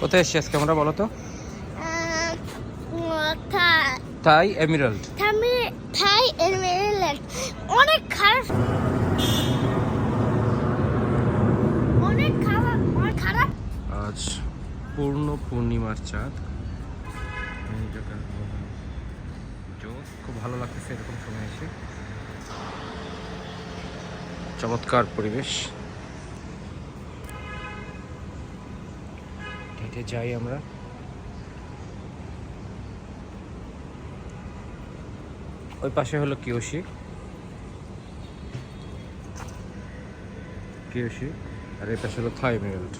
কোথায় এসছি আজকে আমরা বলো তো? থাই এমিরাল্ড। থাই এমিরাল্ড অনেক খারাপ, অনেক খারাপ, অনেক খারাপ। আজ পূর্ণ পূর্ণিমার চাঁদ, খুব ভালো লাগতেছে এরকম সময় এসে। চমৎকার পরিবেশ, হেঁটে যাই আমরা। ওই পাশে হলো কিয়োশি, আর এই পাশে হলো থাই এমিরাল্ড।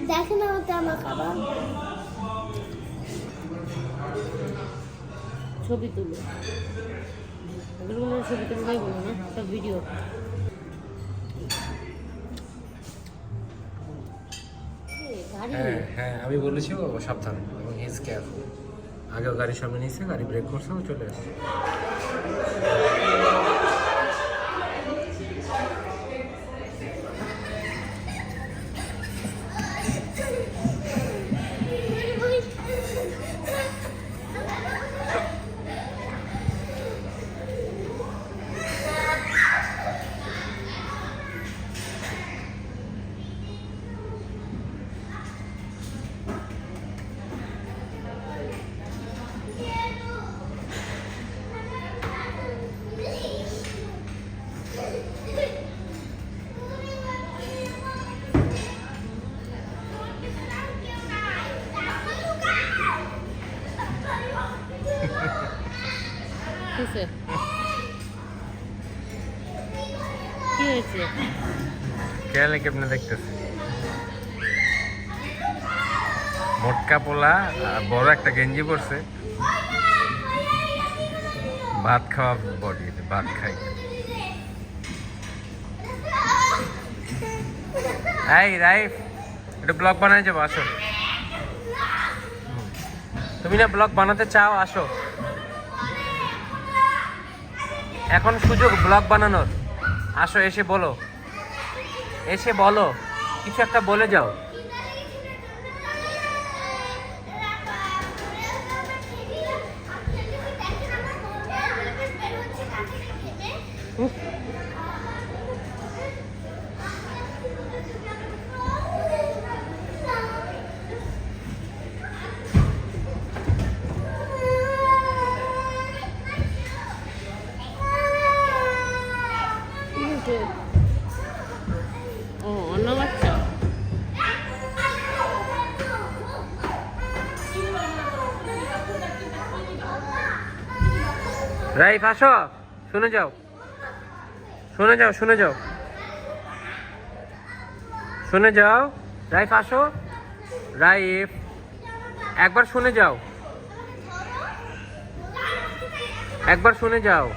দেখেন আমার খাবার, ছবি তুলো, ছবি তুললেই বলো না, সব ভিডিও। হ্যাঁ আমি বলেছি ও সাবধান এবং হিজ কেয়ারফুল। আগেও গাড়ির সামনে নিয়েছে, গাড়ি ব্রেক করছে, ও চলে আসছে। কি হয়েছে? কেয়ালে কেমনে দেখতেছে, মোটকা পোলা, বড় একটা গেঞ্জি পরছে, ভাত খাওয়া বডি, ভাত খাই। এই রাইফ, একটু ব্লগ বানায় যাবো, আসো। তুমি না ব্লগ বানাতে চাও, আসো, এখন সুযোগ ব্লগ বানানোর, আসো, এসে বলো। এসে বলো, কিছু একটা বলে যাও। ও অন্য বাচ্চা। রাইফ আসো, শুনে যাও, শুনে যাও, শুনে যাও, শুনে যাও। রাইফ আসো, রাইফ একবার শুনে যাও, একবার শুনে যাও,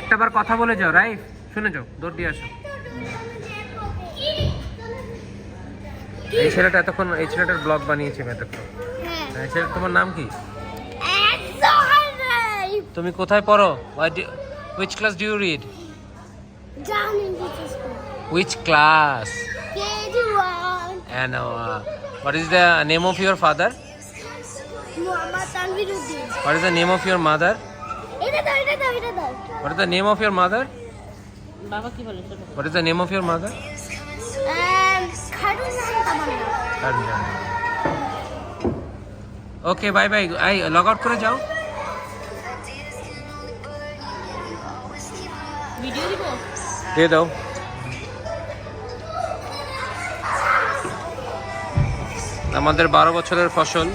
একটাবার কথা বলে যাও। রাইফ শুনে যাও, দৌড় দিয়ে আসো। এই ছেলেটা এতক্ষণ, এই ছেলেটার ব্লগ বানিয়েছে এতক্ষণ। এই ছেলে, তোমার নাম কি? তুমি কোথায় পড়ো? Which class do you read? Which class? KG1. And what is the name of your father? Muhammad Tanviruddin. What is the name of your mother? এটা দাও, এটা দাও, এটা দাও। What is the name of your mother? বাবা কি বলে ছোট? What is the name of your mother? খারুন Tamannaah. Okay, bye bye. I log out করে যাও। ভিডিও দিব? দিয়ে দাও। আমাদের 12 বছরের ফসল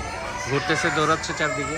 ঘুরতেছে, দৌড়াচ্ছে চারদিকে।